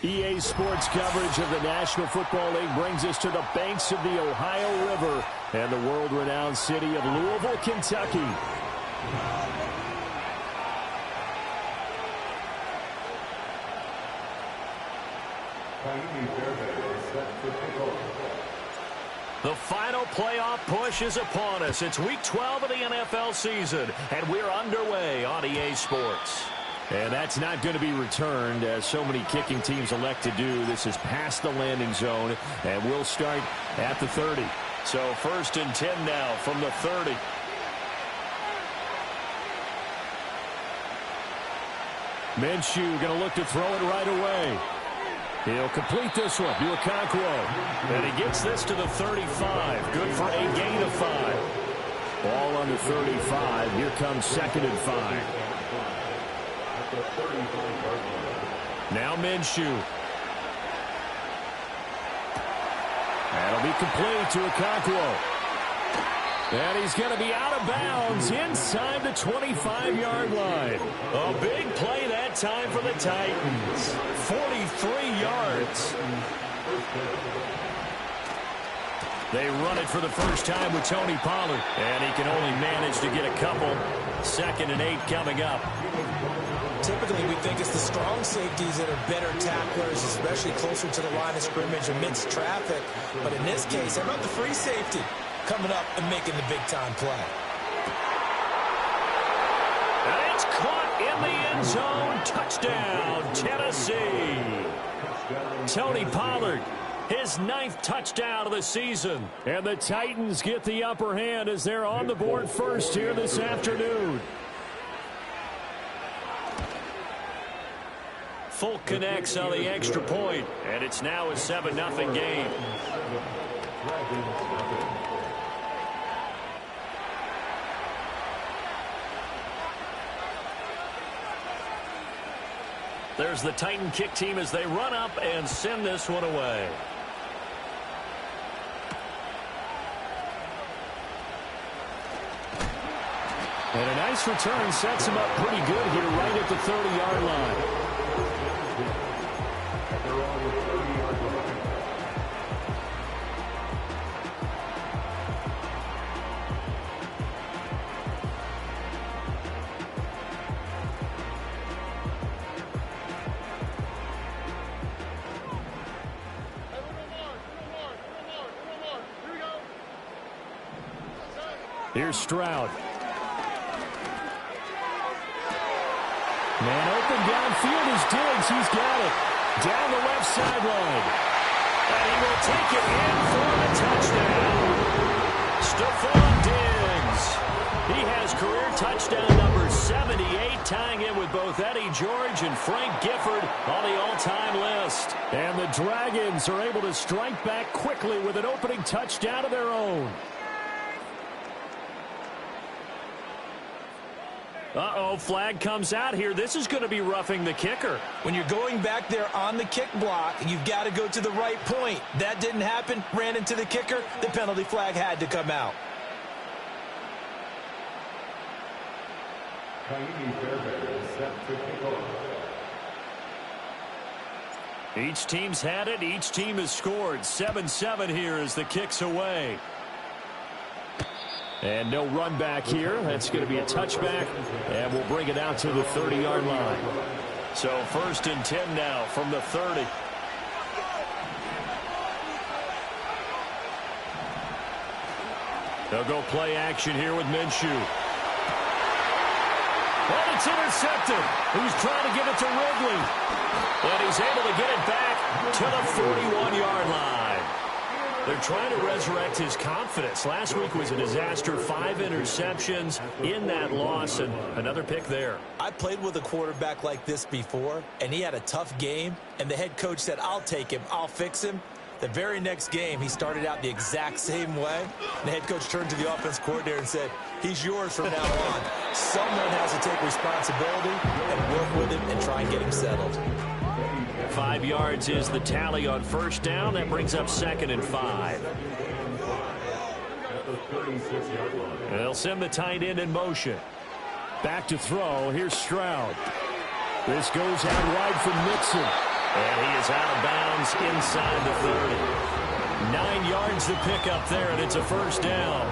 EA Sports coverage of the National Football League brings us to the banks of the Ohio River and the world-renowned city of Louisville, Kentucky. The final playoff push is upon us. It's Week 12 of the NFL season, and we're underway on EA Sports. And that's not going to be returned, as so many kicking teams elect to do. This is past the landing zone, and we'll start at the 30. So 1st and 10 now from the 30. Minshew going to look to throw it right away. He'll complete this one. Wk12. And he gets this to the 35. Good for a gain of 5. Ball on the 35. Here comes 2nd and 5. Now Minshew. That'll be complete to Wk12. And he's going to be out of bounds inside the 25-yard line. A big play that time for the Titans. 43 yards. They run it for the first time with Tony Pollard. And he can only manage to get a couple. 2nd and 8 coming up. Typically, we think it's the strong safeties that are better tacklers, especially closer to the line of scrimmage amidst traffic. But in this case, how about the free safety coming up and making the big-time play? And it's caught in the end zone. Touchdown, Tennessee. Tony Pollard, his 9th touchdown of the season. And the Titans get the upper hand as they're on the board first here this afternoon. Folk connects on the extra point, and it's now a 7-0 game. There's the Titan kick team as they run up and send this one away. And a nice return sets him up pretty good here right at the 30-yard line. Here's Stroud. Man open downfield is Diggs. He's got it. Down the left sideline. And he will take it in for the touchdown. Stephon Diggs. He has career touchdown number 78, tying in with both Eddie George and Frank Gifford on the all-time list. And the Dragons are able to strike back quickly with an opening touchdown of their own. Uh-oh, flag comes out here. This is going to be roughing the kicker. When you're going back there on the kick block, you've got to go to the right point. That didn't happen. Ran into the kicker. The penalty flag had to come out. Each team's had it. Each team has scored. 7-7 here as the kick's away. And no run back here. That's going to be a touchback. And we'll bring it out to the 30-yard line. So 1st and 10 now from the 30. They'll go play action here with Minshew. And it's intercepted. He's trying to get it to Ridley. And he's able to get it back to the 41-yard line. They're trying to resurrect his confidence. Last week was a disaster. 5 interceptions in that loss, and another pick there. I played with a quarterback like this before, and he had a tough game, and the head coach said, I'll take him, I'll fix him. The very next game, he started out the exact same way. The head coach turned to the offense coordinator and said, he's yours from now on. Someone has to take responsibility and work with him and try and get him settled. 5 yards is the tally on 1st down. That brings up 2nd and 5. They'll send the tight end in motion. Back to throw. Here's Stroud. This goes out wide from Mixon. And he is out of bounds inside the 30. 9 yards to pick up there, and it's a first down.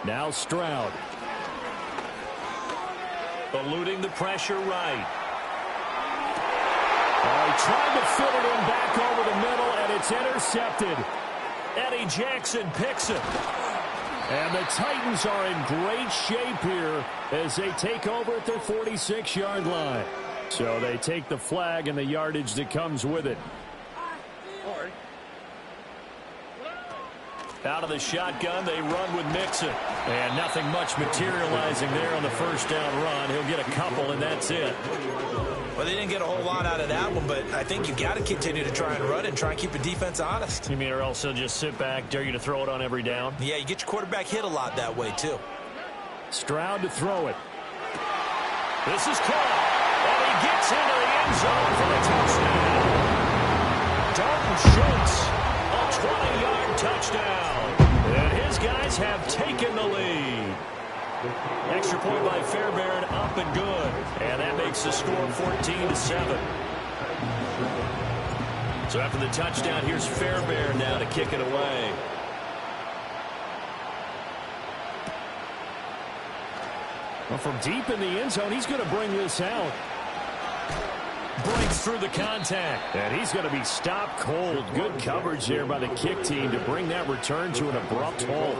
Now Stroud. Eluding the pressure right. He tried to fit it in back over the middle, and it's intercepted. Eddie Jackson picks it. And the Titans are in great shape here as they take over at their 46-yard line. So they take the flag and the yardage that comes with it. Out of the shotgun, they run with Mixon. And nothing much materializing there on the first down run. He'll get a couple, and that's it. Well, they didn't get a whole lot out of that one, but I think you've got to continue to try and run and try and keep the defense honest. You mean or else he'll just sit back, dare you to throw it on every down? Yeah, you get your quarterback hit a lot that way, too. Stroud to throw it. This is caught. And he gets into the end zone for the touchdown. Dalton Schultz, a 20-yard touchdown. And his guys have taken the lead. Extra point by Fairbairn, up and good. And that makes the score 14-7. So after the touchdown, here's Fairbairn now to kick it away. Well, from deep in the end zone, he's going to bring this out. Breaks through the contact. And he's going to be stopped cold. Good coverage there by the kick team to bring that return to an abrupt halt.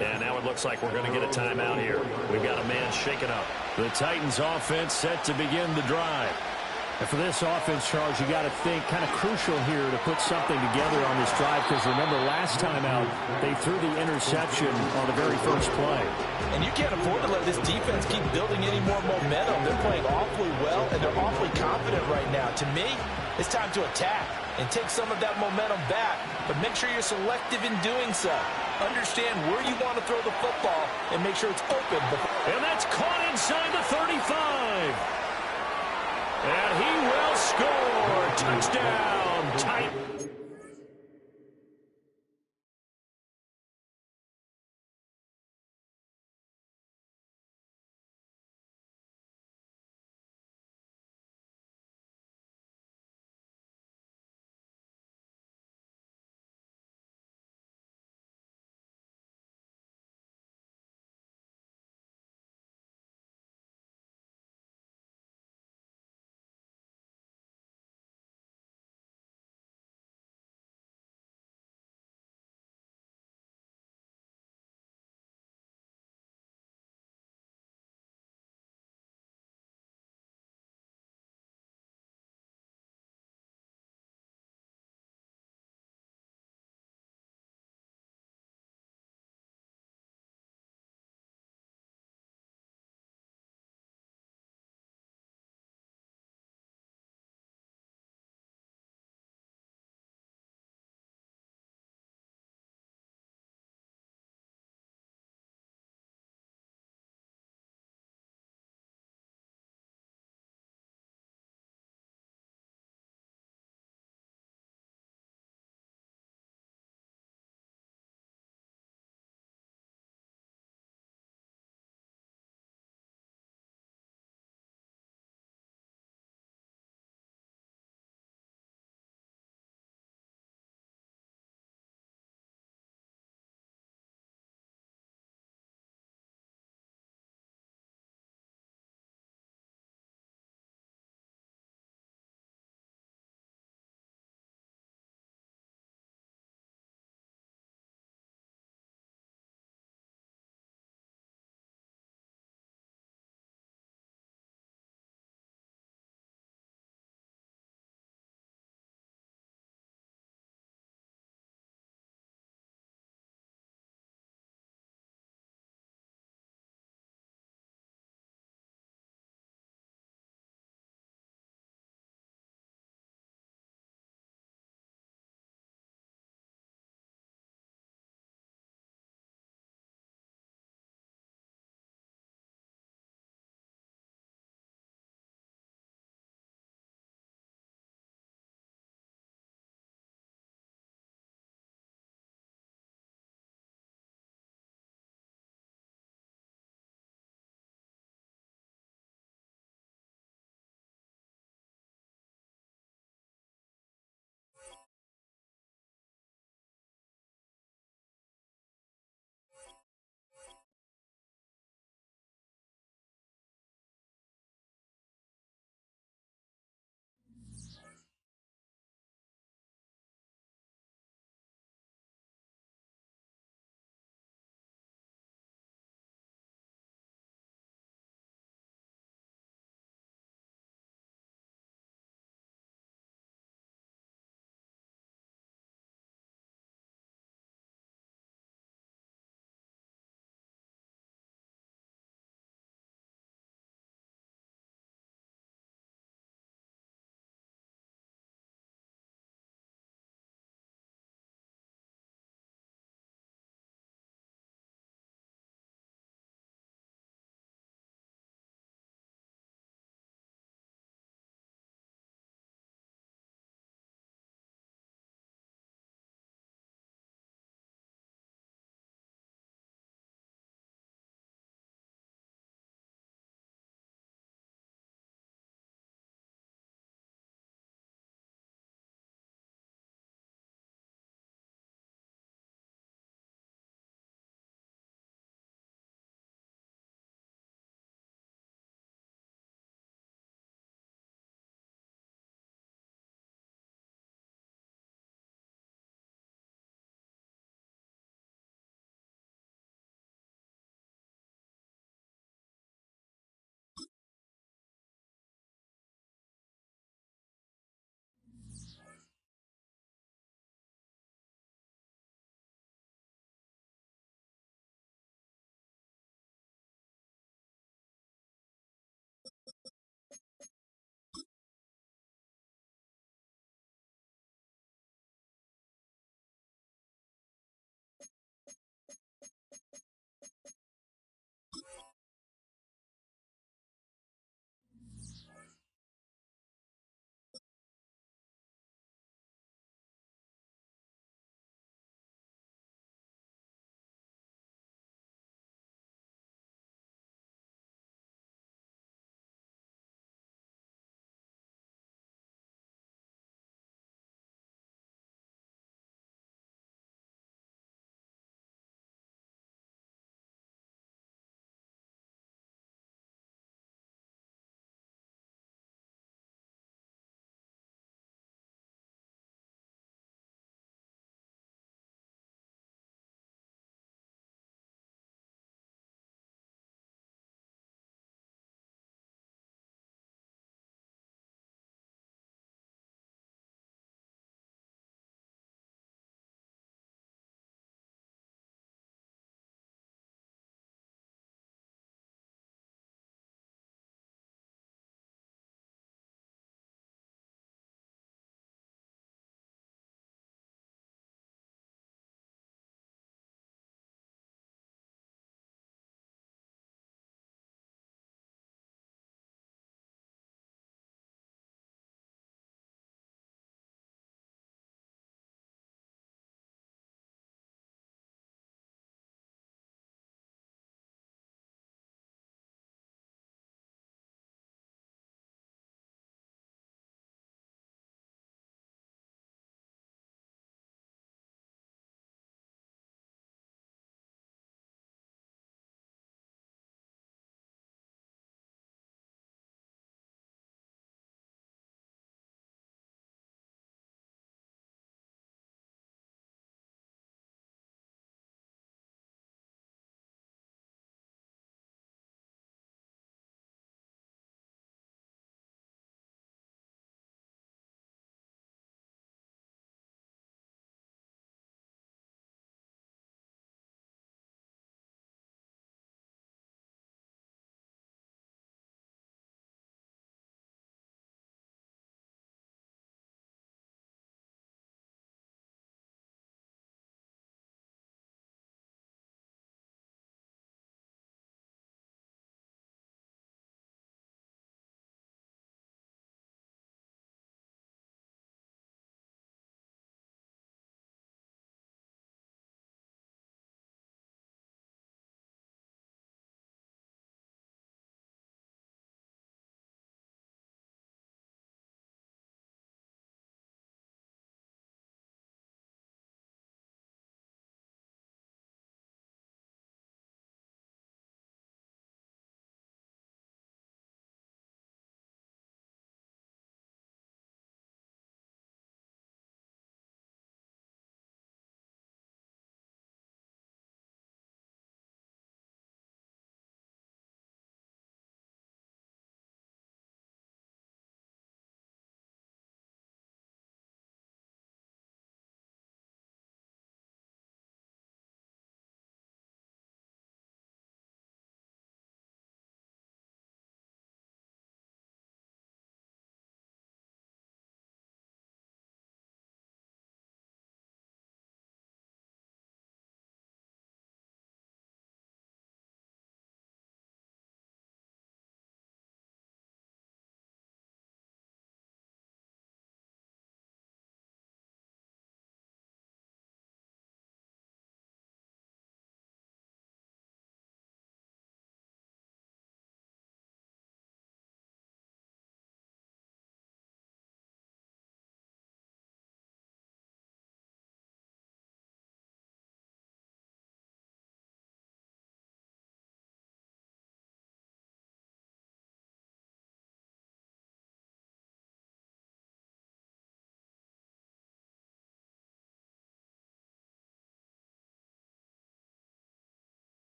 And now it looks like we're going to get a timeout here. We've got a man shaken up. The Titans offense set to begin the drive. And for this offense, Charles, you got to think kind of crucial here to put something together on this drive, because remember last time out they threw the interception on the very first play. And you can't afford to let this defense keep building any more momentum. They're playing awfully well, and they're awfully confident right now. To me, it's time to attack and take some of that momentum back, but make sure you're selective in doing so. Understand where you want to throw the football and make sure it's open. And that's caught inside the 35. And he will score. Touchdown, Titans.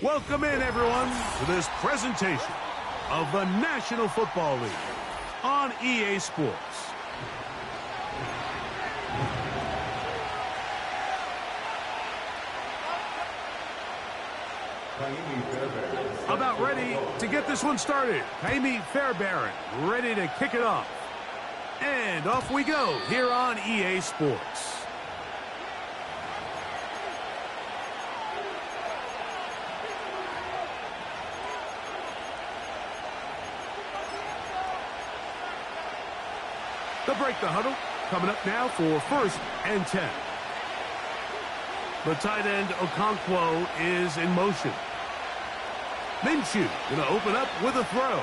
Welcome in, everyone, to this presentation of the National Football League on EA Sports. About ready to get this one started. Jaime Fairbairn ready to kick it off. And off we go here on EA Sports. They'll break the huddle. Coming up now for 1st and 10. The tight end Wk12 is in motion. Minshew going to open up with a throw.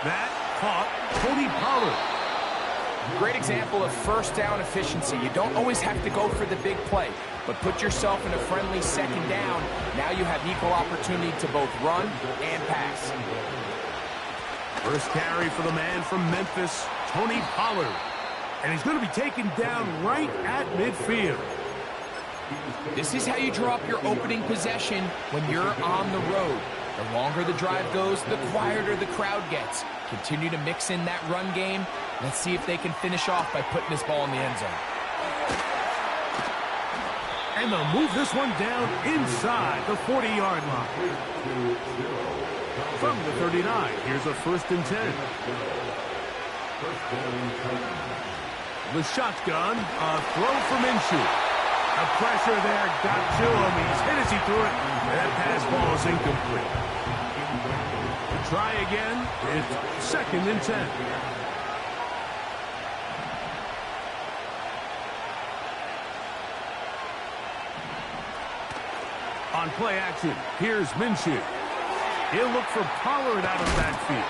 That caught Tony Pollard. Great example of first down efficiency. You don't always have to go for the big play, but put yourself in a friendly second down. Now you have equal opportunity to both run and pass. First carry for the man from Memphis, Tony Pollard. And he's going to be taken down right at midfield. This is how you draw up your opening possession when you're on the road. The longer the drive goes, the quieter the crowd gets. Continue to mix in that run game. Let's see if they can finish off by putting this ball in the end zone. And they'll move this one down inside the 40-yard line. From the 39, here's a 1st and 10. The shotgun, a throw from Minshew. The pressure there got to him. He's hit as he threw it. That pass ball is incomplete. Try again. It's 2nd and 10. On play action, here's Minshew. He'll look for Pollard out of the backfield.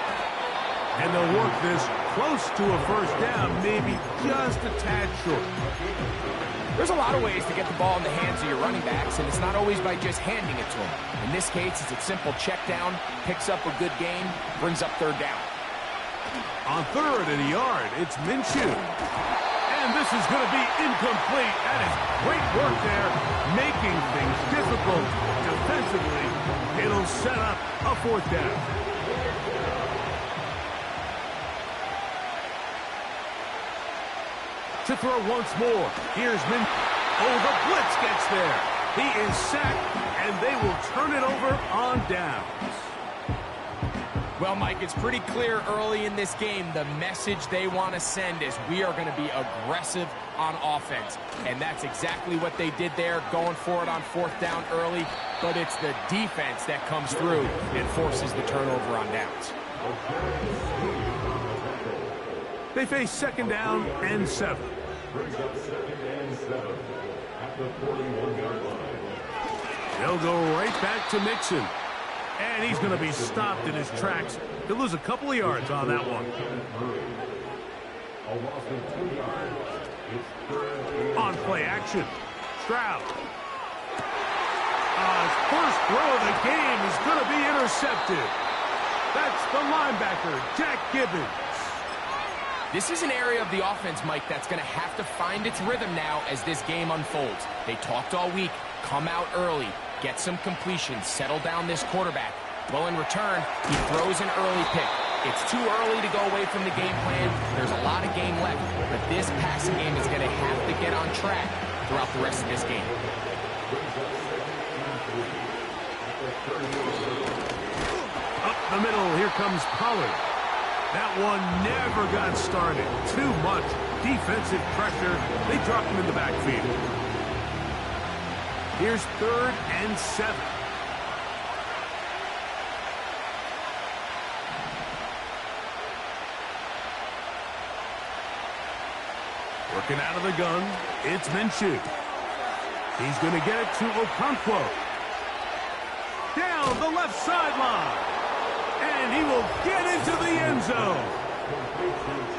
And they'll work this close to a 1st down, maybe just a tad short. There's a lot of ways to get the ball in the hands of your running backs, and it's not always by just handing it to them. In this case, it's a simple check down, picks up a good gain, brings up 3rd down. On 3rd and a yard, it's Minshew. And this is going to be incomplete. That is great work there, making things difficult defensively. It'll set up a 4th down. To throw once more. Here's Min. Oh, the blitz gets there. He is sacked, and they will turn it over on downs. Well, Mike, it's pretty clear early in this game the message they want to send is we are going to be aggressive on offense. And that's exactly what they did there, going for it on 4th down early. But it's the defense that comes through and forces the turnover on downs. They face 2nd down and 7. They'll go right back to Mixon. And he's going to be stopped in his tracks. He'll lose a couple of yards on that one. On play action, Stroud. His first throw of the game is going to be intercepted. That's the linebacker, Jack Gibbons. This is an area of the offense, Mike, that's going to have to find its rhythm now as this game unfolds. They talked all week, come out early, get some completions, settle down this quarterback. Well, in return, he throws an early pick. It's too early to go away from the game plan. There's a lot of game left, but this passing game is going to have to get on track throughout the rest of this game. Up the middle, here comes Pollard. That one never got started. Too much defensive pressure. They dropped him in the backfield. Here's 3rd and 7. Working out of the gun, it's Minshew. He's going to get it to Wk12. Down the left sideline. And he will get into the end zone.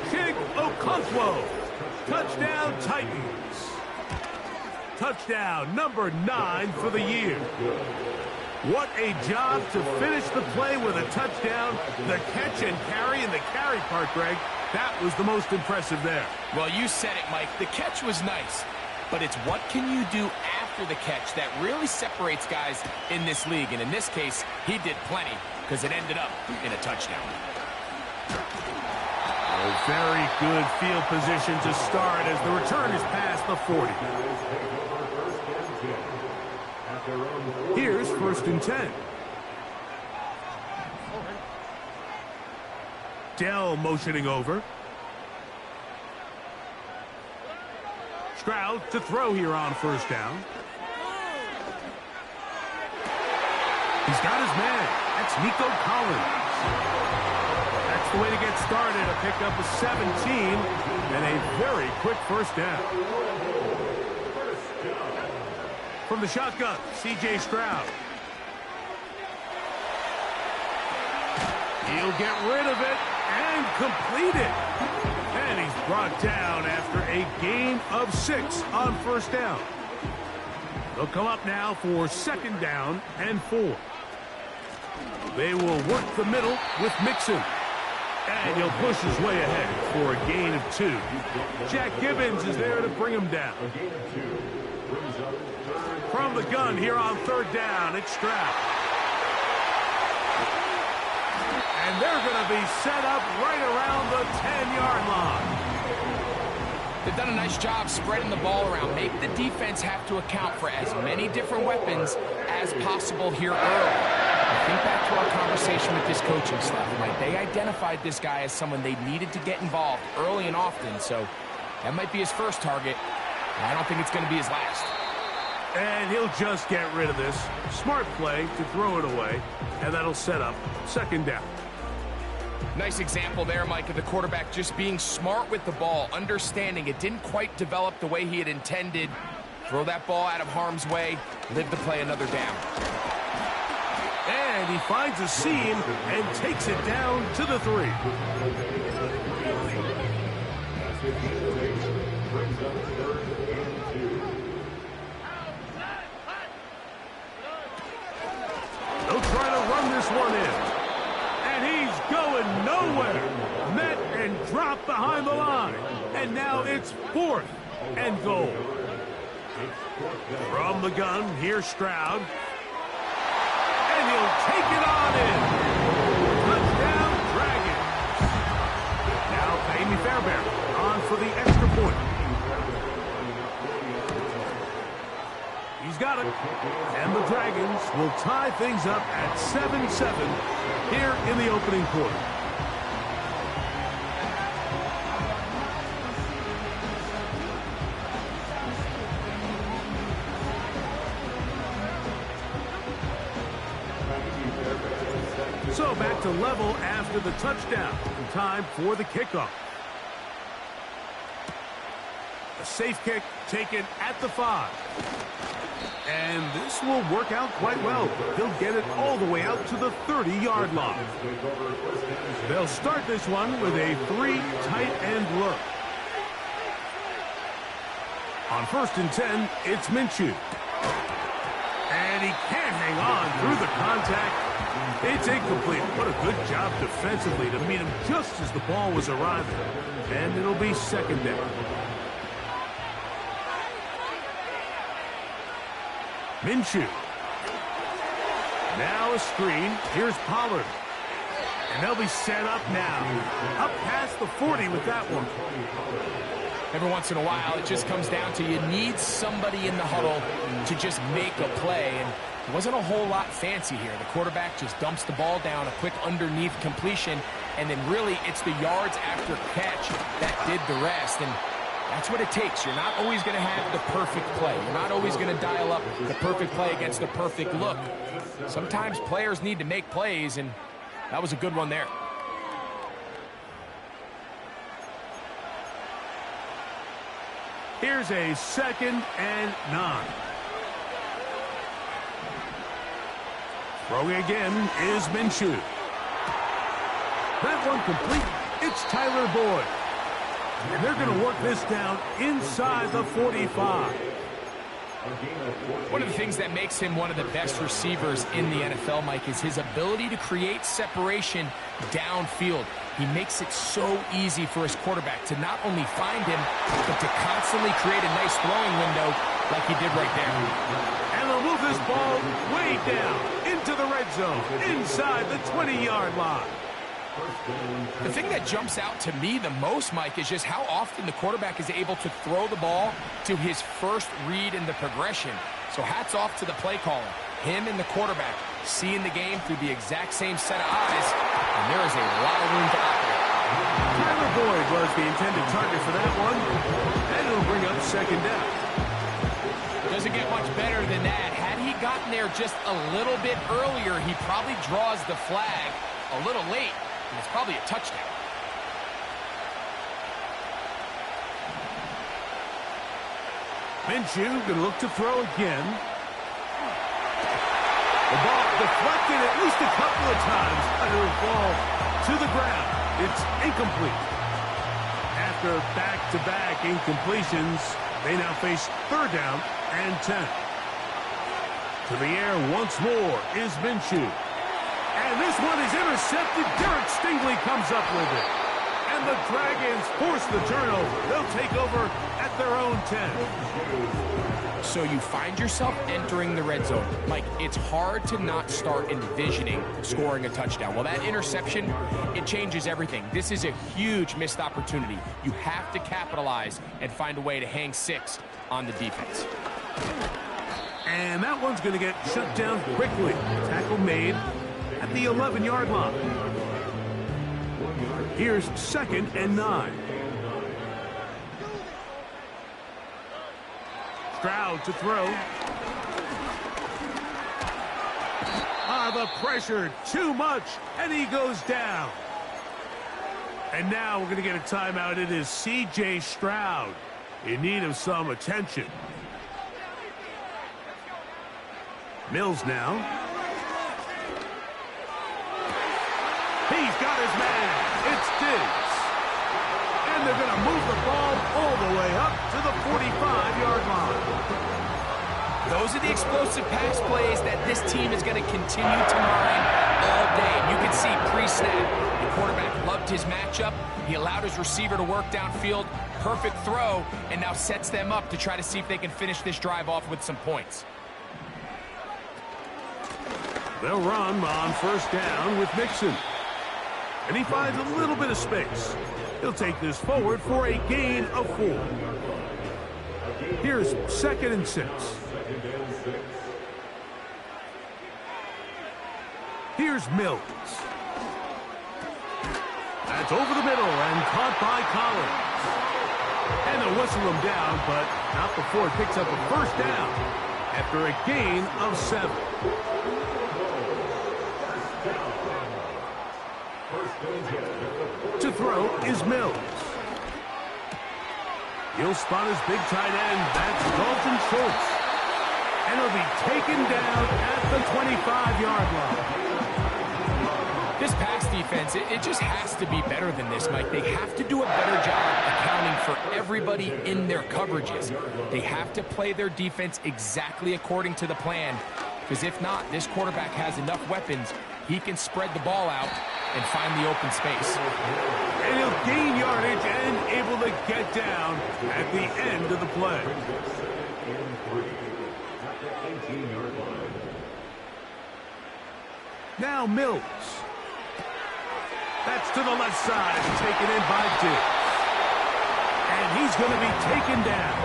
Kick Wk12. Touchdown Titans. Touchdown number 9 for the year. What a job to finish the play with a touchdown. The catch and carry and the carry part, Greg, that was the most impressive there. Well, you said it, Mike. The catch was nice, but it's what can you do after after the catch that really separates guys in this league. And in this case, he did plenty because it ended up in a touchdown. A very good field position to start as the return is past the 40. Here's 1st and 10. Dell motioning over. Stroud to throw here on 1st down. He's got his man. That's Nico Collins. That's the way to get started. A pickup of 17 and a very quick 1st down. From the shotgun, C.J. Stroud. He'll get rid of it and complete it. And he's brought down after a gain of 6 on 1st down. They'll come up now for 2nd down and 4. They will work the middle with Mixon. And he'll push his way ahead for a gain of 2. Jack Gibbons is there to bring him down. From the gun here on 3rd down, it's Stroud. And they're going to be set up right around the 10-yard line. They've done a nice job spreading the ball around. Make the defense have to account for as many different weapons as possible here early. Think back to our conversation with this coaching staff. Like, they identified this guy as someone they needed to get involved early and often, so that might be his first target. I don't think it's going to be his last. And he'll just get rid of this. Smart play to throw it away, and that'll set up 2nd down. Nice example there, Mike, of the quarterback just being smart with the ball, understanding it didn't quite develop the way he had intended. Throw that ball out of harm's way, live to play another down. And he finds a seam and takes it down to the 3. They'll try to run this one in. And he's going nowhere. Met and dropped behind the line. And now it's 4th and goal. From the gun, here's Stroud. And he'll take it on in. Touchdown, Dragons. Now Amy Fairbairn on for the extra point. He's got it. And the Dragons will tie things up at 7-7 here in the opening quarter. So back to level after the touchdown. Time for the kickoff. A safe kick taken at the 5. And this will work out quite well. He'll get it all the way out to the 30-yard line. They'll start this one with a 3 tight end look. On 1st and 10, it's Minshew. And he can't hang on through the contact. It's incomplete. What a good job defensively to meet him just as the ball was arriving. And it'll be 2nd down. Minshew. Now a screen. Here's Pollard. And they'll be set up now. Up past the 40 with that one. Every once in a while, it just comes down to you need somebody in the huddle to just make a play. And it wasn't a whole lot fancy here. The quarterback just dumps the ball down, a quick underneath completion, and then really it's the yards after catch that did the rest. And that's what it takes. You're not always going to have the perfect play. You're not always going to dial up the perfect play against the perfect look. Sometimes players need to make plays, and that was a good one there. Here's a 2nd and 9. Throwing again is Minshew. That one complete. It's Tyler Boyd. And they're going to work this down inside the 45. One of the things that makes him one of the best receivers in the NFL, Mike, is his ability to create separation downfield. He makes it so easy for his quarterback to not only find him, but to constantly create a nice throwing window like he did right there. And they'll move this ball way down into the red zone, inside the 20-yard line. The thing that jumps out to me the most, Mike, is just how often the quarterback is able to throw the ball to his first read in the progression. So hats off to the play caller. Him and the quarterback seeing the game through the exact same set of eyes, and there is a lot of room to operate. Tyler Boyd was the intended target for that one, and it'll bring up second down. Doesn't get much better than that. Had he gotten there just a little bit earlier, he probably draws the flag a little late, and it's probably a touchdown. Minshew going to look to throw again. The ball deflected at least a couple of times, and it'll fall to the ground. It's incomplete. After back-to-back incompletions, they now face third down and 10. To the air once more is Minshew. And this one is intercepted. Derek Stingley comes up with it. And the Dragons force the turnover. They'll take over at their own 10. So you find yourself entering the red zone. Mike, it's hard to not start envisioning scoring a touchdown. Well, that interception, it changes everything. This is a huge missed opportunity. You have to capitalize and find a way to hang 6 on the defense. And that one's going to get shut down quickly. Tackle made at the 11-yard line. Here's 2nd and 9. Stroud to throw. The pressure, too much, and he goes down. And now we're going to get a timeout. It is C.J. Stroud in need of some attention. Mills now. He's got his man. It's Diggs. And they're going to move the ball all the way up to the 45-yard line. Those are the explosive pass plays that this team is going to continue to mine all day. And you can see pre-snap, the quarterback loved his matchup. He allowed his receiver to work downfield. Perfect throw, and now sets them up to try to see if they can finish this drive off with some points. They'll run on first down with Mixon. And he finds a little bit of space. He'll take this forward for a gain of 4. Here's 2nd and 6. Here's Mills. That's over the middle and caught by Collins. And they'll whistle him down, but not before it picks up a first down after a gain of 7. To throw is Mills. He'll spot his big tight end. That's Dalton Schultz. And he'll be taken down at the 25-yard line. This pass defense, it just has to be better than this, Mike. They have to do a better job accounting for everybody in their coverages. They have to play their defense exactly according to the plan, because if not, this quarterback has enough weapons. He can spread the ball out and find the open space. And he'll gain yardage and able to get down at the end of the play. Now Mills. That's to the left side, taken in by Diggs. And he's going to be taken down.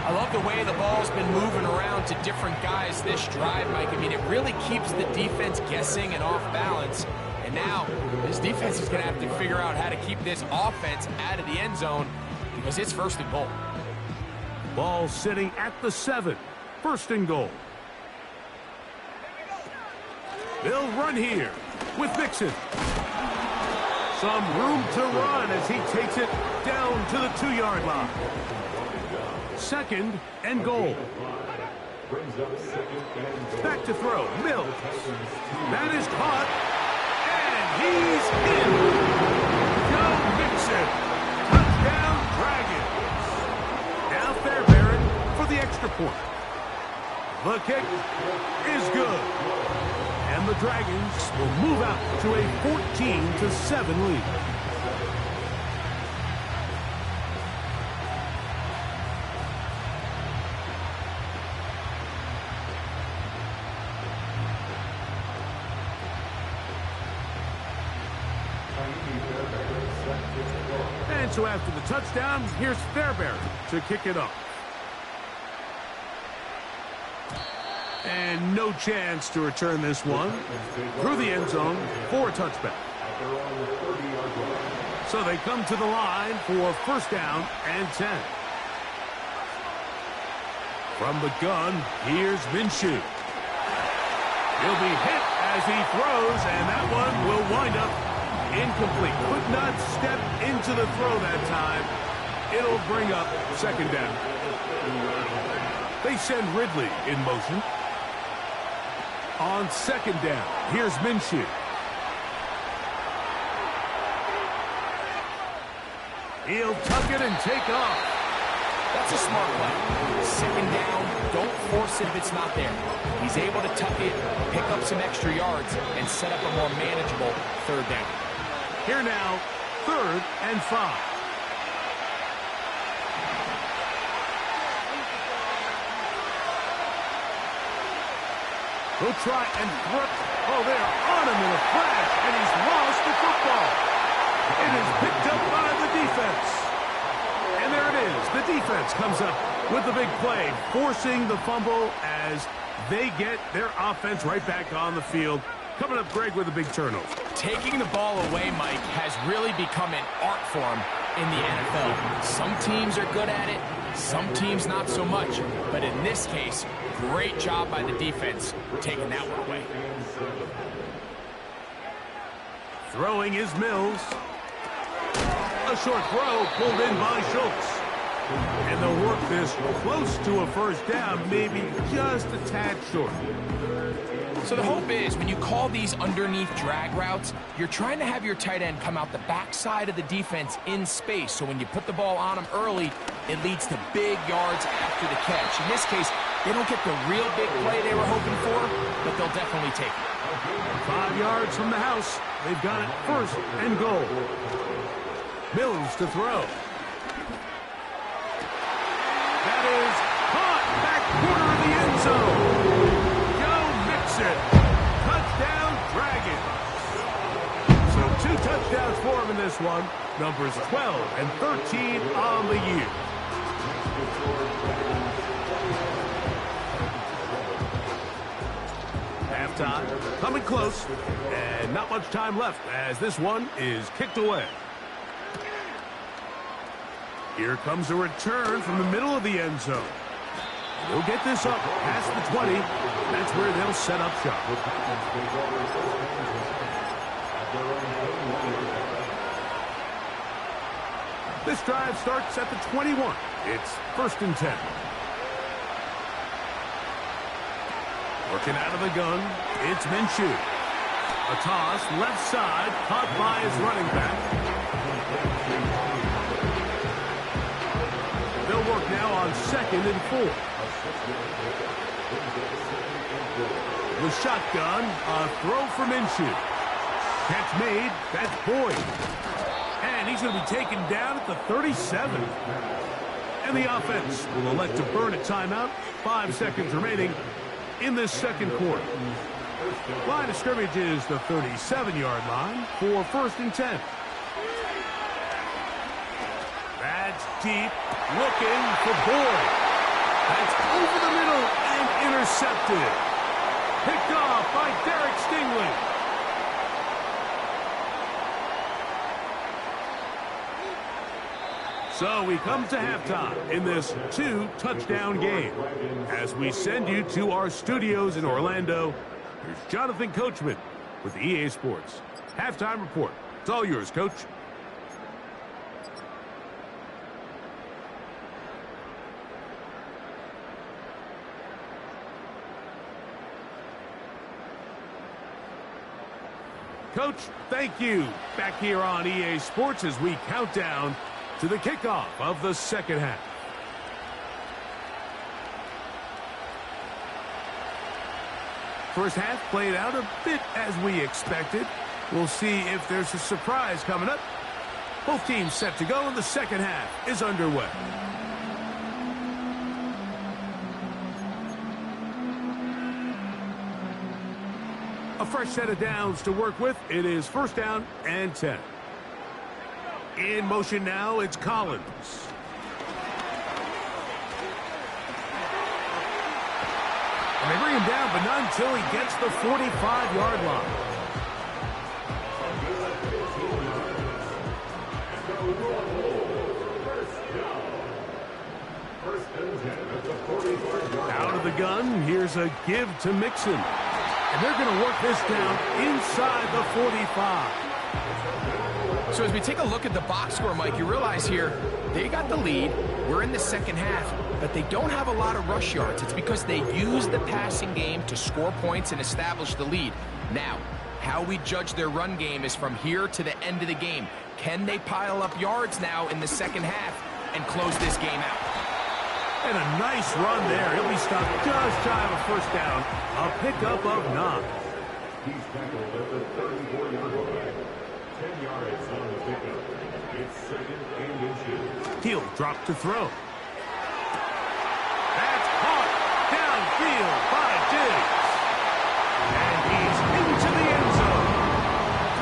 I love the way the ball's been moving around to different guys this drive, Mike. I mean, it really keeps the defense guessing and off balance. And now, this defense is going to have to figure out how to keep this offense out of the end zone because it's 1st and goal. Ball sitting at the 7. 1st and goal. They'll run here with Mixon. Some room to run as he takes it down to the 2-yard line. 2nd and goal. Back to throw. Mills. That is caught. And he's in. Joe Mixon. Touchdown Dragons. Now Fairbairn for the extra point. The kick is good. And the Dragons will move out to a 14-7 lead. And so after the touchdown, here's Fairbairn to kick it off. And no chance to return this one through the end zone for a touchback. So they come to the line for first down and 10. From the gun, here's Minshew. He'll be hit as he throws, and that one will wind up incomplete. Could not step into the throw that time. It'll bring up second down. They send Ridley in motion. On second down, here's Minshew. He'll tuck it and take off. That's a smart play. Second down, don't force it if it's not there. He's able to tuck it, pick up some extra yards, and set up a more manageable third down. Here now, 3rd and 5. He'll try and throw. Oh, they are on him in a flash, and he's lost the football. It is picked up by the defense. And there it is. The defense comes up with the big play, forcing the fumble as they get their offense right back on the field. Coming up, Greg, with a big turnover. Taking the ball away, Mike, has really become an art form in the NFL. Some teams are good at it, some teams not so much. But in this case, great job by the defense taking that one away. Throwing is Mills. A short throw pulled in by Schultz. And they'll work this close to a first down, maybe just a tad short. So the hope is when you call these underneath drag routes, you're trying to have your tight end come out the backside of the defense in space. So when you put the ball on him early, it leads to big yards after the catch. In this case, they don't get the real big play they were hoping for, but they'll definitely take it. 5 yards from the house. They've got it 1st and goal. Mills to throw. That is caught back corner of the end zone. Mixon. Touchdown, Dragons. So 2 touchdowns for him in this one. Numbers 12 and 13 on the year. Halftime coming close, and not much time left as this one is kicked away. Here comes a return from the middle of the end zone. They'll get this up past the 20. That's where they'll set up shop. This drive starts at the 21. It's 1st and 10. Working out of the gun, it's Minshew. A toss, left side, caught by his running back. They'll work now on 2nd and 4. The shotgun, a throw for Minshew. Catch made, that's Boyd. And he's going to be taken down at the 37. And the offense will elect to burn a timeout. 5 seconds remaining in this second quarter. Line of scrimmage is the 37-yard line for 1st and 10. That's deep, looking for Boyd. That's over the middle and intercepted. Picked off by Derek Stingley. So we come to halftime in this 2-touchdown game. As we send you to our studios in Orlando, here's Jonathan Coachman with the EA Sports Halftime Report. It's all yours, Coach. Coach, thank you. Back here on EA Sports as we count down to the kickoff of the second half. First half played out a bit as we expected. We'll see if there's a surprise coming up. Both teams set to go, and the second half is underway. A fresh set of downs to work with. It is 1st down and 10. In motion now, it's Collins. And they bring him down, but not until he gets the 45-yard line. Out of the gun, here's a give to Mixon. And they're going to work this down inside the 45. So as we take a look at the box score, Mike, you realize here, they got the lead. We're in the second half, but they don't have a lot of rush yards. It's because they use the passing game to score points and establish the lead. Now, how we judge their run game is from here to the end of the game. Can they pile up yards now in the second half and close this game out? And a nice run there. He'll be stopped just shy of a first down. A pickup of 9. He's tackled at the 34-yard line. 10 yards on the pickup. It's 2nd and inches. He'll drop to throw. That's caught downfield by Diggs. And he's into the end zone.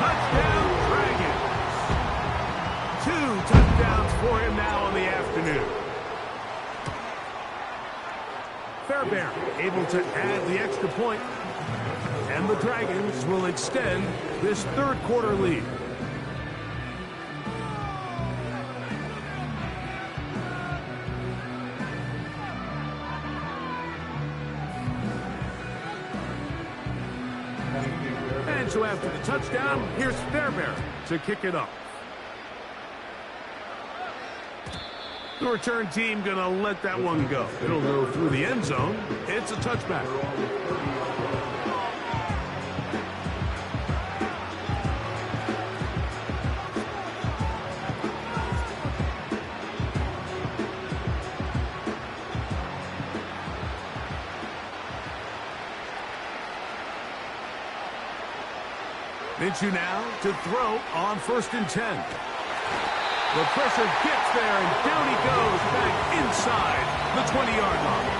Touchdown, Dragons. 2 touchdowns for him now on the afternoon. Fairbairn able to add the extra point. And the Dragons will extend this third quarter lead. And so after the touchdown, here's Fairbairn to kick it up. The return team going to let that one go. It'll go through the end zone. It's a touchback. Minshew now to throw on 1st and 10. The pressure gets there, and down he goes back inside the 20-yard line.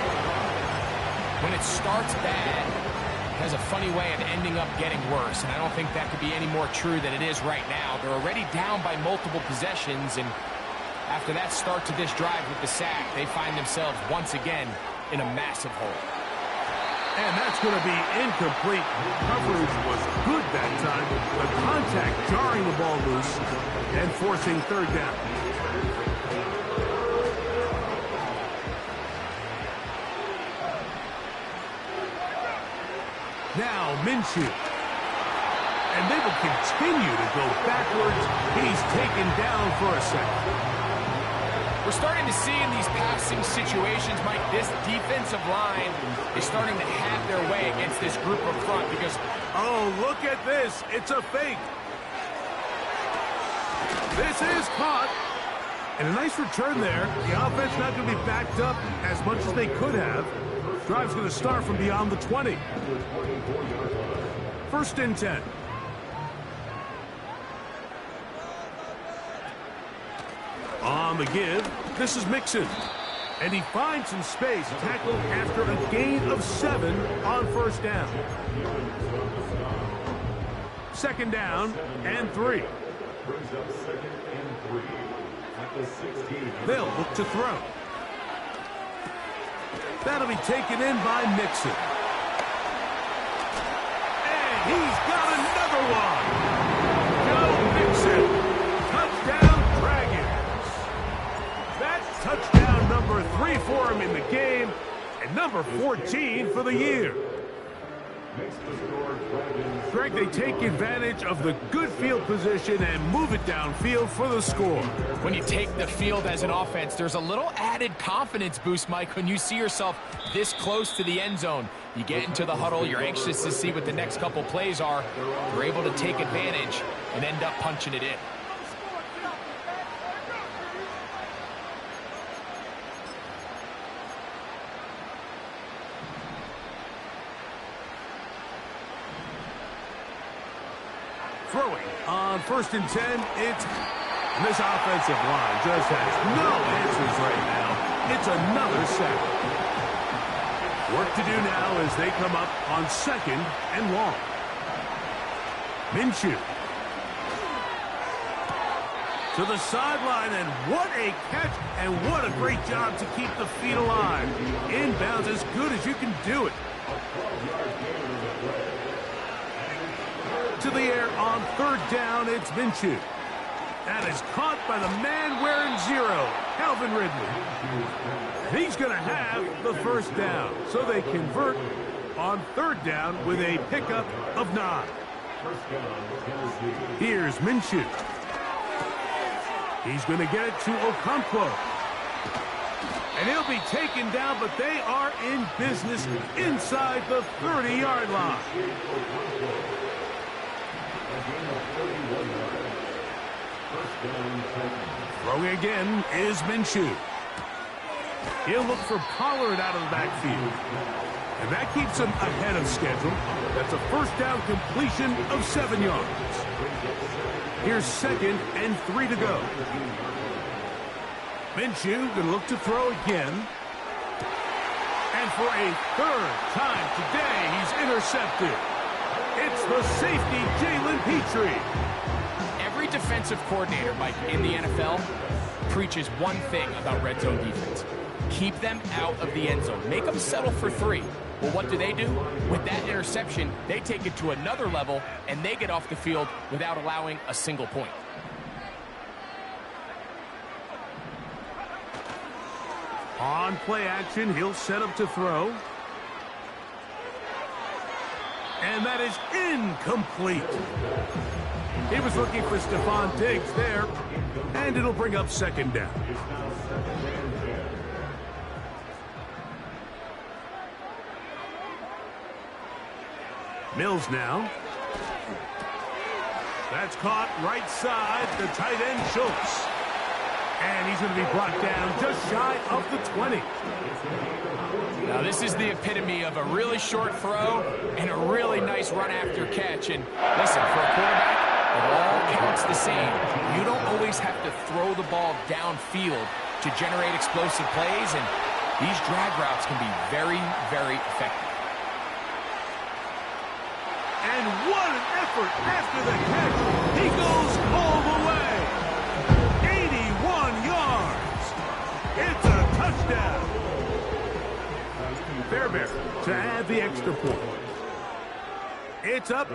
When it starts bad, it has a funny way of ending up getting worse, and I don't think that could be any more true than it is right now. They're already down by multiple possessions, and after that start to this drive with the sack, they find themselves once again in a massive hole. And that's going to be incomplete. Coverage was good that time. The contact jarring the ball loose and forcing 3rd down. Now Minshew. And they will continue to go backwards. He's taken down for a second. We're starting to see in these passing situations, Mike, this defensive line is starting to have their way against this group up front because... Oh, look at this. It's a fake. This is caught. And a nice return there. The offense not going to be backed up as much as they could have. Drive's going to start from beyond the 20. 1st and 10. On the give, this is Mixon. And he finds some space, tackled after a gain of 7 on 1st down. 2nd down and 3. They'll look to throw. That'll be taken in by Mixon. And he's got another one. Joe Mixon. Touchdown, Dragons. That's touchdown number 3 for him in the game, and number 14 for the year. Greg, they take advantage of the good field position and move it downfield for the score. When you take the field as an offense, there's a little added confidence boost, Mike, when you see yourself this close to the end zone. You get into the huddle, you're anxious to see what the next couple plays are. You're able to take advantage and end up punching it in. Throwing on 1st and 10, it's this offensive line just has no answers right now. It's another sack. Work to do now as they come up on 2nd and long. Minshew. To the sideline, and what a catch, and what a great job to keep the feet alive. Inbounds as good as you can do it. To the air on third down, it's Minshew. That is caught by the man wearing 0, Calvin Ridley. And he's going to have the first down, so they convert on third down with a pickup of 9. Here's Minshew. He's going to get it to Wk12. And he'll be taken down, but they are in business inside the 30-yard line. Throwing again is Minshew. He'll look for Pollard out of the backfield. And that keeps him ahead of schedule. That's a first down completion of 7 yards. Here's 2nd and 3 to go. Minshew going to look to throw again. And for a 3rd time today, he's intercepted. It's the safety, Jalen Petrie. Every defensive coordinator, Mike, in the NFL preaches one thing about red zone defense. Keep them out of the end zone. Make them settle for 3. Well, what do? With that interception, they take it to another level, and they get off the field without allowing a single point. On play action, he'll set up to throw. And that is incomplete. He was looking for Stephon Diggs there, and it'll bring up 2nd down. Mills now. That's caught right side, the tight end Schultz. And he's going to be brought down just shy of the 20. Now this is the epitome of a really short throw and a really nice run after catch. And listen, for a quarterback, it all counts the same. You don't always have to throw the ball downfield to generate explosive plays, and these drag routes can be very, very effective. And what an effort after the catch. He goes all the way. 81 yards. It's a touchdown. Fairbairn to add the extra point. It's up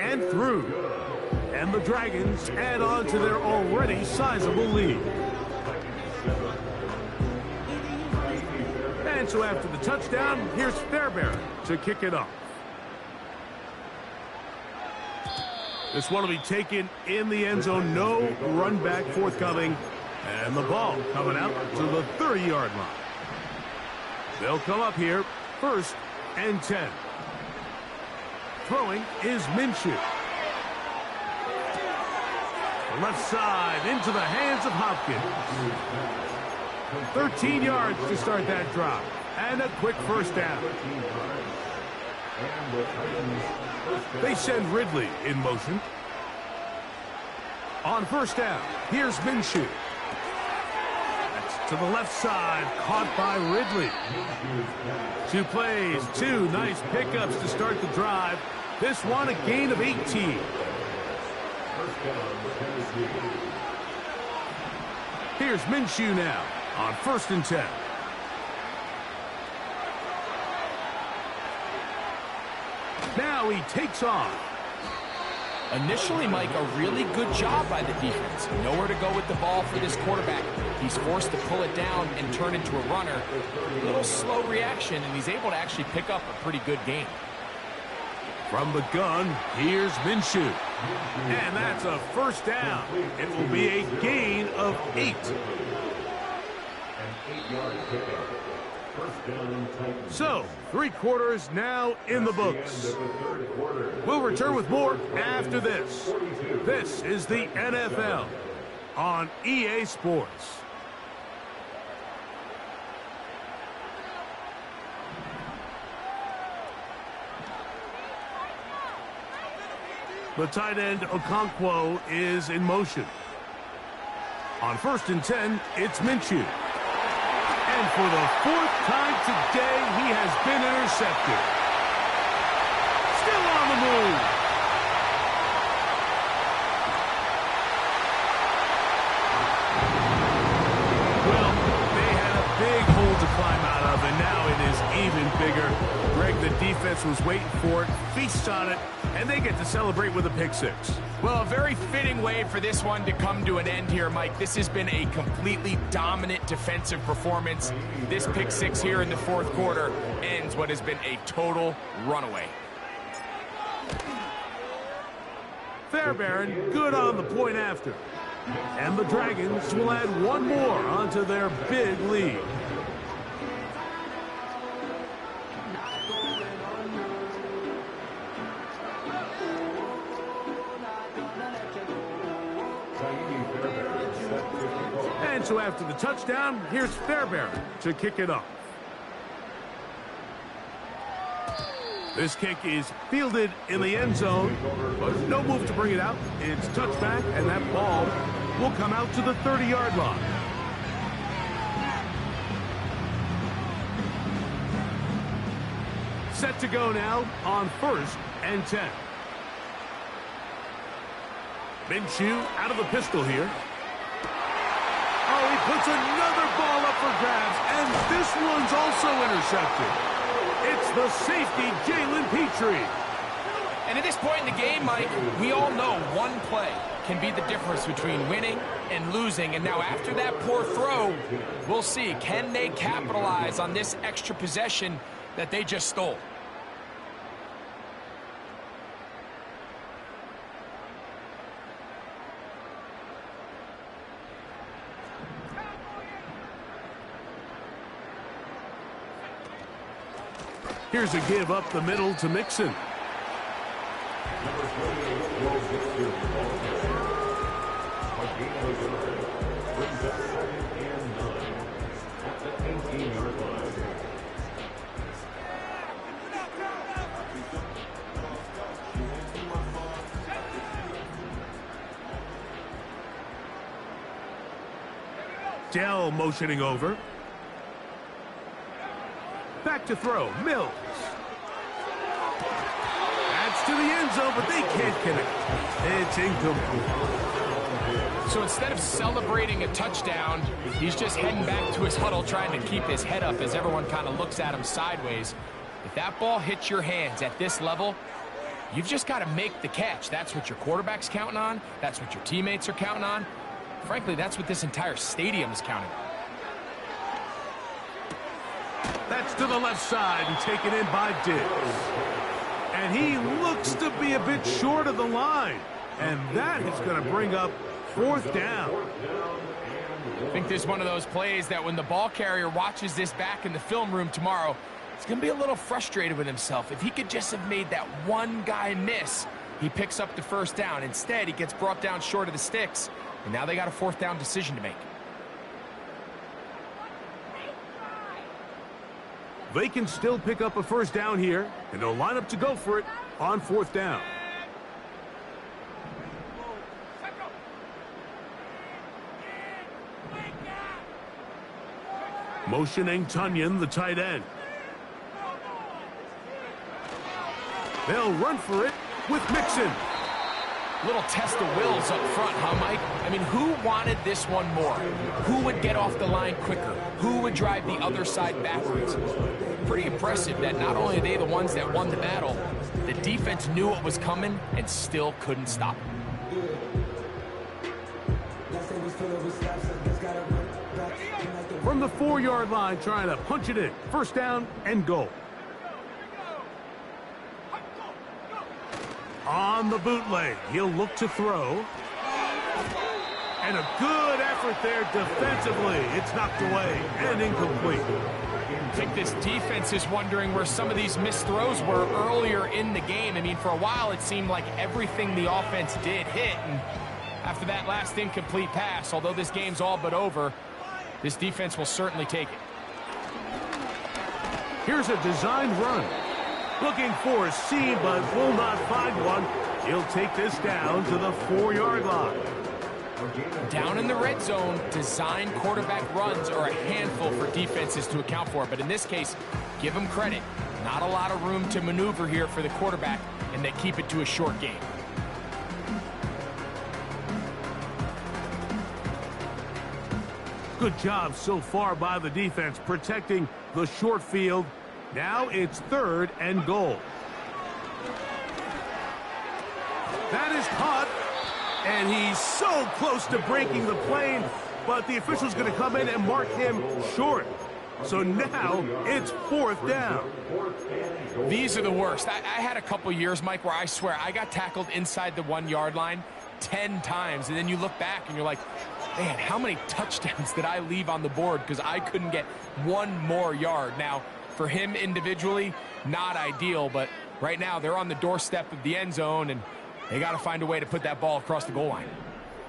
and through. And the Dragons add on to their already sizable lead. And so after the touchdown, here's Fairbairn to kick it off. This one will be taken in the end zone. No run back forthcoming. And the ball coming out to the 30-yard line. They'll come up here, 1st and 10. Throwing is Minshew. The left side into the hands of Hopkins. 13 yards to start that drive. And a quick first down. They send Ridley in motion. On first down, here's Minshew. That's to the left side, caught by Ridley. 2 plays, 2 nice pickups to start the drive. This one a gain of 18. Here's Minshew now on 1st and 10. Now he takes off. Initially, Mike, a really good job by the defense. Nowhere to go with the ball for this quarterback. He's forced to pull it down and turn into a runner. A little slow reaction, and he's able to actually pick up a pretty good game. From the gun, here's Minshew. And that's a first down. It will be a gain of 8. So, 3 quarters now in the books. We'll return with more after this. This is the NFL on EA Sports. The tight end Wk12 is in motion. On 1st and 10, it's Minshew. And for the 4th time today, he has been intercepted. Still on the move. Greg, the defense was waiting for it, feasts on it, and they get to celebrate with a pick six. Well, a very fitting way for this one to come to an end here, Mike. This has been a completely dominant defensive performance. This pick six here in the fourth quarter ends what has been a total runaway. Fairbairn, good on the point after. And the Dragons will add one more onto their big lead. And so after the touchdown, here's Fairbairn to kick it off. This kick is fielded in the end zone, but no move to bring it out. It's touchback, and that ball will come out to the 30-yard line. Set to go now on 1st and 10. Minshew out of the pistol here. Oh, he puts another ball up for grabs, and this one's also intercepted. It's the safety, Jalen Petrie. And at this point in the game, Mike, we all know one play can be the difference between winning and losing. And now after that poor throw, we'll see, can they capitalize on this extra possession that they just stole? Here's a give up the middle to Mixon. Number 28 will get to the ball carrier. A gain of a yard. Brings up 2nd and 9 at the 18-yard line. Dell motioning over. Back to throw, Mills. That's to the end zone, but they can't connect. It's incomplete. So instead of celebrating a touchdown, he's just heading back to his huddle trying to keep his head up as everyone kind of looks at him sideways. If that ball hits your hands at this level, you've just got to make the catch. That's what your quarterback's counting on. That's what your teammates are counting on. Frankly, that's what this entire stadium is counting on. That's to the left side and taken in by Diggs. And he looks to be a bit short of the line. And that is going to bring up 4th down. I think this is one of those plays that when the ball carrier watches this back in the film room tomorrow, he's going to be a little frustrated with himself. If he could just have made that one guy miss, he picks up the 1st down. Instead, he gets brought down short of the sticks. And now they got a 4th down decision to make. They can still pick up a 1st down here, and they'll line up to go for it on 4th down. Motioning Tunyon, the tight end. They'll run for it with Mixon. Little test of wills up front, huh, Mike? I mean, who wanted this one more? Who would get off the line quicker? Who would drive the other side backwards? Pretty impressive that not only are they the ones that won the battle, the defense knew what was coming and still couldn't stop it. From the 4-yard line, trying to punch it in. 1st down and goal. On the bootleg, he'll look to throw. And a good effort there defensively. It's knocked away and incomplete. I think this defense is wondering where some of these missed throws were earlier in the game. I mean, for a while, it seemed like everything the offense did hit. And after that last incomplete pass, although this game's all but over, this defense will certainly take it. Here's a designed run. Looking for a seam, but will not find one. He'll take this down to the 4-yard line. Down in the red zone, designed quarterback runs are a handful for defenses to account for. But in this case, give them credit. Not a lot of room to maneuver here for the quarterback, and they keep it to a short game. Good job so far by the defense protecting the short field Now it's 3rd and goal. That is caught, and he's so close to breaking the plane, but the official's going to come in and mark him short. So now it's 4th down. These are the worst. I had a couple years, Mike, where I swear I got tackled inside the 1-yard line 10 times, and then you look back and you're like, man, how many touchdowns did I leave on the board because I couldn't get one more yard? Now, for him individually, not ideal, but right now they're on the doorstep of the end zone, and they got to find a way to put that ball across the goal line.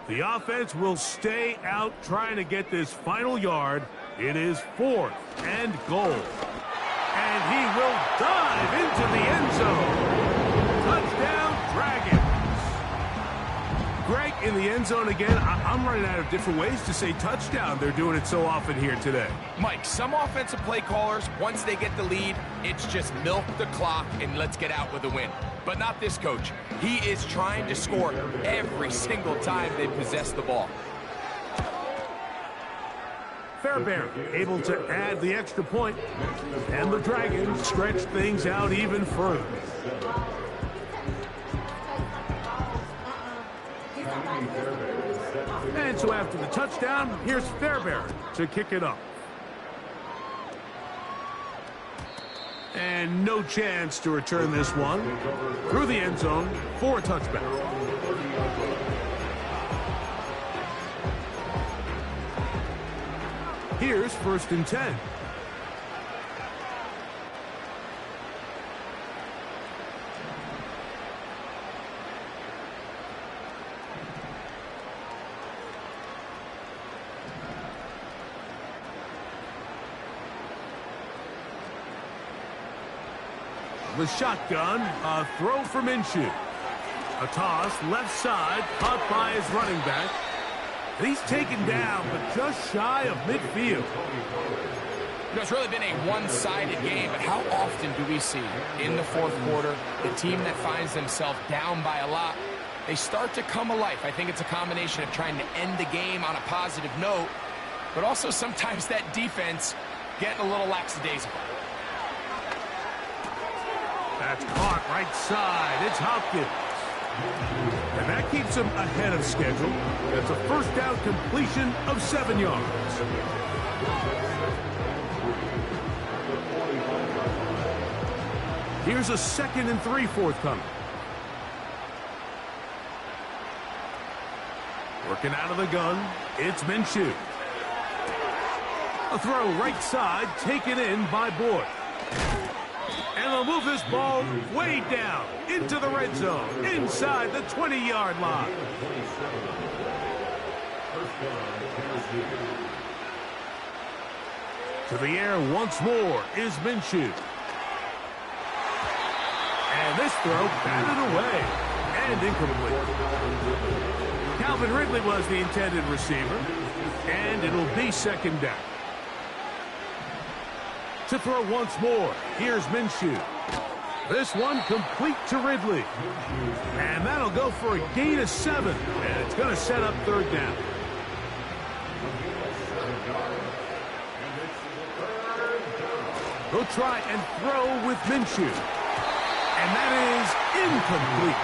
The offense will stay out trying to get this final yard. It is 4th and goal. And he will dive into the end zone. Touchdown, Dragons. Greg, in the end zone again. I'm running out of different ways to say touchdown. They're doing it so often here today. Mike, some offensive play callers, once they get the lead, it's just milk the clock and let's get out with a win. But not this coach. He is trying to score every single time they possess the ball. Fairbairn able to add the extra point, and the Dragons stretch things out even further. And so after the touchdown, here's Fairbairn to kick it up. And no chance to return this one through the end zone for a touchback. Here's 1st and 10. The shotgun, a throw for Minshew. A toss, left side, caught by his running back. And he's taken down, but just shy of midfield. You know, it's really been a one-sided game, but how often do we see in the 4th quarter the team that finds themselves down by a lot, they start to come alive? I think it's a combination of trying to end the game on a positive note, but also sometimes that defense getting a little lackadaisical. That's caught right side. It's Hopkins. And that keeps him ahead of schedule. That's a 1st down completion of 7 yards. Here's a 2nd and 3 forthcoming. Working out of the gun, it's Minshew. A throw right side, taken in by Boyd. And they'll move this ball way down into the red zone, inside the 20-yard line. To the air once more is Minshew. And this throw batted away and incomplete. Calvin Ridley was the intended receiver, and it'll be 2nd down. To throw once more, here's Minshew. This one complete to Ridley. And that'll go for a gain of 7, and it's going to set up 3rd down. They'll try and throw with Minshew. And that is incomplete.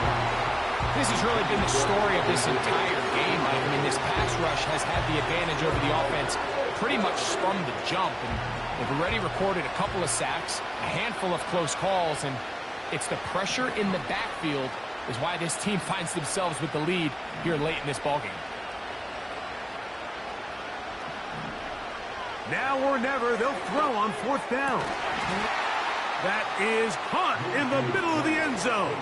This has really been the story of this entire game, Mike. I mean, this pass rush has had the advantage over the offense pretty much from the jump. And they've already recorded a couple of sacks, a handful of close calls, and it's the pressure in the backfield is why this team finds themselves with the lead here late in this ballgame. Now or never, they'll throw on 4th down. That is caught in the middle of the end zone.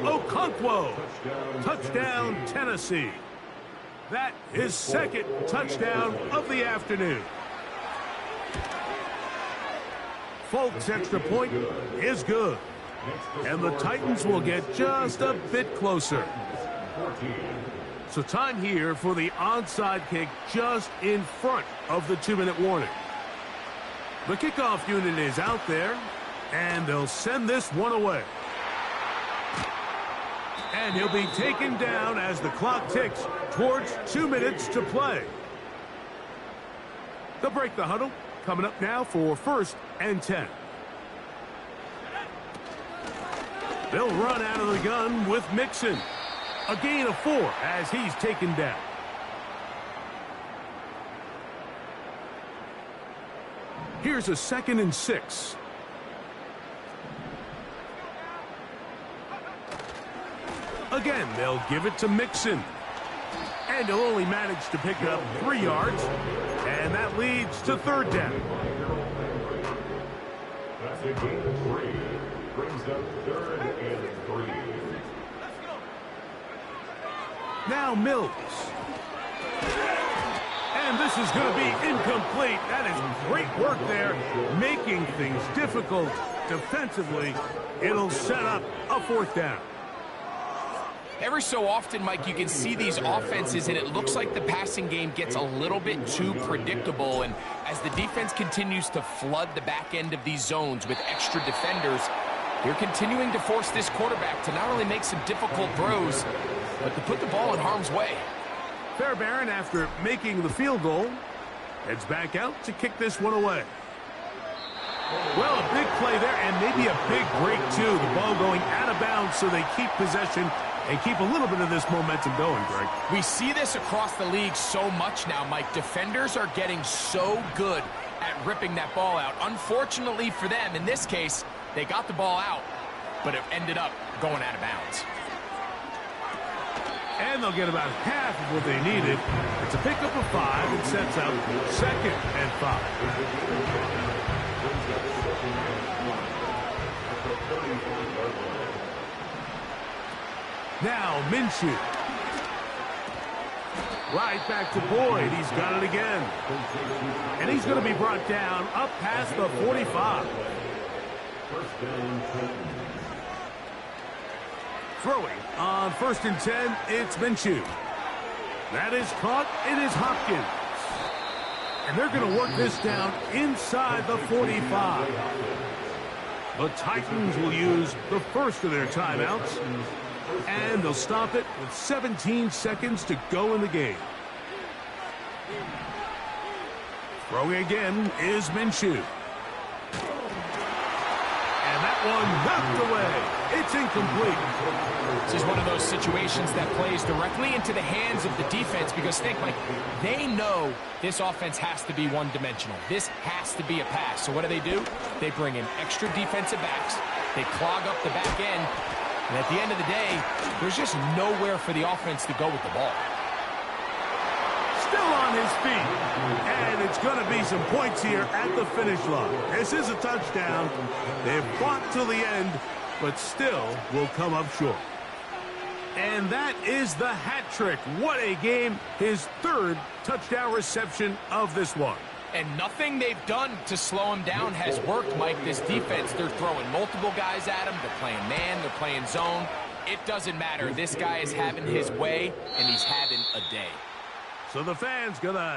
Wk12. Touchdown, Tennessee. That is 2nd touchdown of the afternoon. Folks' extra point is good. And the Titans will get just a bit closer. So time here for the onside kick just in front of the 2-minute warning. The kickoff unit is out there, and they'll send this one away. And he'll be taken down as the clock ticks towards 2 minutes to play. They'll break the huddle, coming up now for 1st and 10. They'll run out of the gun with Mixon. A gain of 4 as he's taken down. Here's a 2nd and 6. Again, they'll give it to Mixon. And he'll only manage to pick up 3 yards. And that leads to 3rd down. That's a gain of 3. Brings up 3rd and 3. Now Mills. And this is going to be incomplete. That is great work there, making things difficult defensively. It'll set up a 4th down. Every so often, Mike, you can see these offenses, and it looks like the passing game gets a little bit too predictable. And as the defense continues to flood the back end of these zones with extra defenders, they're continuing to force this quarterback to not only make some difficult throws, but to put the ball in harm's way. Fairbairn, after making the field goal, heads back out to kick this one away. Well, a big play there, and maybe a big break, too. The ball going out of bounds, so they keep possession and keep a little bit of this momentum going, Greg. We see this across the league so much now, Mike. Defenders are getting so good at ripping that ball out. Unfortunately for them, in this case, they got the ball out, but it ended up going out of bounds. And they'll get about half of what they needed. It's a pickup of 5 and sets up 2nd and 5. Now Minshew. Right back to Boyd. He's got it again. And he's going to be brought down up past the 45. Throwing on 1st and 10, it's Minshew. That is caught. It is Hopkins. And they're going to work this down inside the 45. The Titans will use the first of their timeouts. And they'll stop it with 17 seconds to go in the game. Throwing again is Minshew. And that one knocked away. It's incomplete. This is one of those situations that plays directly into the hands of the defense because, think, Mike, they know this offense has to be one-dimensional. This has to be a pass. So what do? They bring in extra defensive backs. They clog up the back end. And at the end of the day, there's just nowhere for the offense to go with the ball. Still on his feet. And it's going to be some points here at the finish line. This is a touchdown. They've fought till the end, but still will come up short. And that is the hat trick. What a game. His 3rd touchdown reception of this one. And nothing they've done to slow him down has worked, Mike. This defense, they're throwing multiple guys at him. They're playing man. They're playing zone. It doesn't matter. This guy is having his way, and he's having a day. So the fans gonna